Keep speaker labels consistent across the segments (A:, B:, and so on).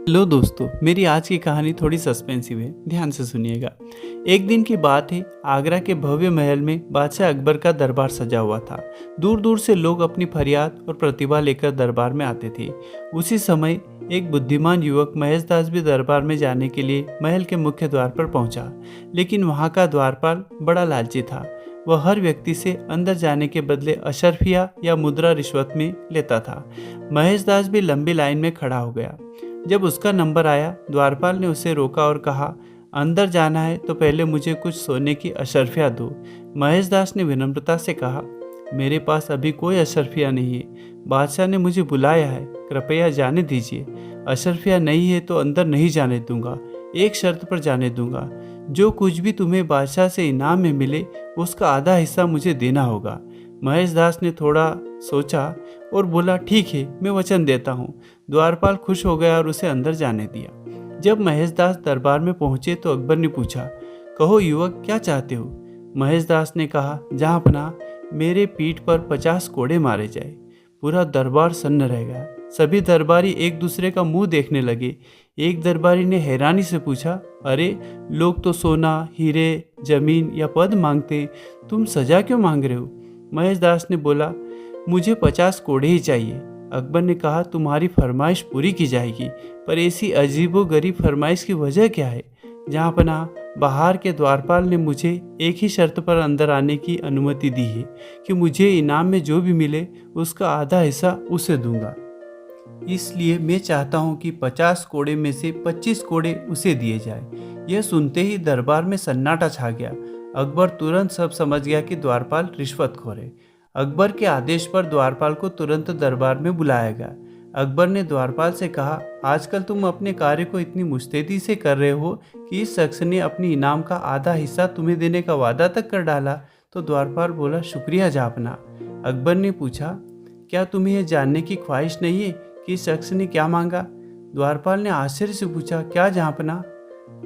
A: Hello दोस्तों, मेरी आज की कहानी थोड़ी सस्पेंसिव है, ध्यान से सुनिएगा। एक दिन की बात है, आगरा के भव्य महल में बादशाह अकबर का दरबार सजा हुआ था। दूर दूर से लोग अपनी फरियाद और प्रतिभा लेकर दरबार में आते थे। उसी समय एक बुद्धिमान युवक महेशदास भी दरबार में जाने के लिए महल के मुख्य द्वार पर पहुंचा। लेकिन वहां का द्वारपाल बड़ा लालची था। वह हर व्यक्ति से अंदर जाने के बदले अशर्फिया या मुद्रा रिश्वत में लेता था। महेशदास भी लंबी लाइन में खड़ा हो गया। जब उसका नंबर आया, द्वारपाल ने उसे रोका और कहा, अंदर जाना है तो पहले मुझे कुछ सोने की अशर्फिया दो। महेशदास ने विनम्रता से कहा, मेरे पास अभी कोई अशर्फिया नहीं है। बादशाह ने मुझे बुलाया है, कृपया जाने दीजिए। अशर्फिया नहीं है तो अंदर नहीं जाने दूंगा। एक शर्त पर जाने दूंगा, जो कुछ भी तुम्हें बादशाह से इनाम में मिले उसका आधा हिस्सा मुझे देना होगा। महेशदास ने थोड़ा सोचा और बोला, ठीक है, मैं वचन देता हूँ। द्वारपाल खुश हो गया और उसे अंदर जाने दिया। जब महेशदास दरबार में पहुंचे तो अकबर ने पूछा, कहो युवक, क्या चाहते हो? महेशदास ने कहा, जहाँपनाह, मेरे पीठ पर 50 कोड़े मारे जाए। पूरा दरबार सन्न रह गया। सभी दरबारी एक दूसरे का मुंह देखने लगे। एक दरबारी ने हैरानी से पूछा, अरे, लोग तो सोना, हीरे, जमीन या पद मांगते, तुम सजा क्यों मांग रहे हो? महेशदास ने बोला, मुझे 50 कोड़े ही चाहिए। अकबर ने कहा, तुम्हारी फरमाइश पूरी की जाएगी, पर ऐसी अजीबोगरीब फरमाइश की वजह क्या है? जहाँपनाह, बाहर के द्वारपाल ने मुझे एक ही शर्त पर अंदर आने की अनुमति दी है कि मुझे इनाम में जो भी मिले उसका आधा हिस्सा उसे दूंगा। इसलिए मैं चाहता हूं कि 50 कोड़े में से 25 कोड़े उसे दिए जाए। यह सुनते ही दरबार में सन्नाटा छा गया। अकबर तुरंत सब समझ गया कि द्वारपाल रिश्वतखोर है। अकबर के आदेश पर द्वारपाल को तुरंत दरबार में बुलाया गया। अकबर ने द्वारपाल से कहा, आजकल तुम अपने कार्य को इतनी मुस्तैदी से कर रहे हो कि इस शख्स ने अपनी इनाम का आधा हिस्सा तुम्हें देने का वादा तक कर डाला। तो द्वारपाल बोला, शुक्रिया जहाँपनाह। अकबर ने पूछा, क्या तुम्हें यह जानने की ख्वाहिश नहीं है कि इस शख्स ने क्या मांगा? द्वारपाल ने आश्चर्य से पूछा, क्या जहाँपनाह?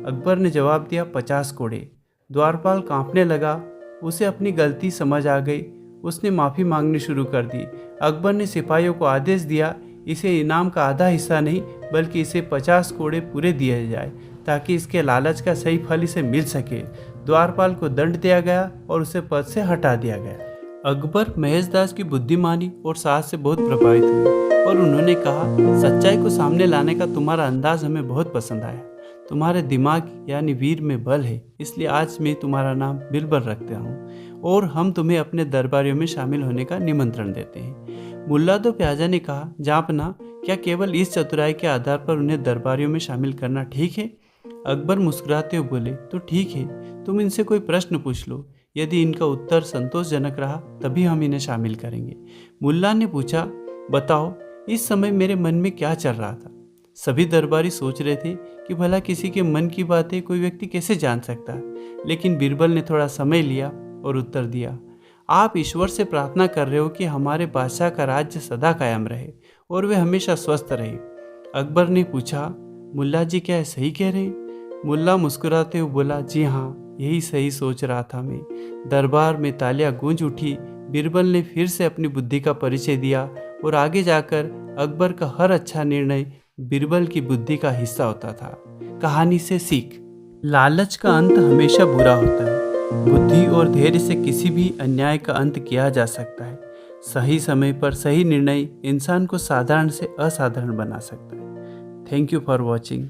A: अकबर ने जवाब दिया, 50 कोड़े। द्वारपाल कांपने लगा। उसे अपनी गलती समझ आ गई। उसने माफ़ी मांगनी शुरू कर दी। अकबर ने सिपाहियों को आदेश दिया, इसे इनाम का आधा हिस्सा नहीं बल्कि इसे 50 कोड़े पूरे दिए जाए, ताकि इसके लालच का सही फल इसे मिल सके। द्वारपाल को दंड दिया गया और उसे पद से हटा दिया गया। अकबर महेशदास की बुद्धिमानी और साहस से बहुत प्रभावित हुए और उन्होंने कहा, सच्चाई को सामने लाने का तुम्हारा अंदाज हमें बहुत पसंद आया। तुम्हारे दिमाग यानी वीर में बल है, इसलिए आज मैं तुम्हारा नाम बिरबल रखता हूँ और हम तुम्हें अपने दरबारियों में शामिल होने का निमंत्रण देते हैं। मुल्ला दो प्याजा ने कहा, जहाँपनाह, क्या केवल इस चतुराई के आधार पर उन्हें दरबारियों में शामिल करना ठीक है? अकबर मुस्कुराते हुए बोले, तो ठीक है, तुम इनसे कोई प्रश्न पूछ लो। यदि इनका उत्तर संतोषजनक रहा तभी हम इन्हें शामिल करेंगे। मुल्ला ने पूछा, बताओ, इस समय मेरे मन में क्या चल रहा था? सभी दरबारी सोच रहे थे कि भला किसी के मन की बातें कोई व्यक्ति कैसे जान सकता है। लेकिन बीरबल ने थोड़ा समय लिया और उत्तर दिया, आप ईश्वर से प्रार्थना कर रहे हो कि हमारे बादशाह का राज्य सदा कायम रहे और वे हमेशा स्वस्थ रहे। अकबर ने पूछा, मुल्ला जी, क्या सही कह रहे हैं? मुल्ला मुस्कुराते हुए बोला, जी हाँ, यही सही सोच रहा था मैं। दरबार में तालियां गूंज उठी। बीरबल ने फिर से अपनी बुद्धि का परिचय दिया और आगे जाकर अकबर का हर अच्छा निर्णय बीरबल की बुद्धि का हिस्सा होता था। कहानी से सीख, लालच का अंत हमेशा बुरा होता है। बुद्धि और धैर्य से किसी भी अन्याय का अंत किया जा सकता है। सही समय पर सही निर्णय इंसान को साधारण से असाधारण बना सकता है। Thank you for watching.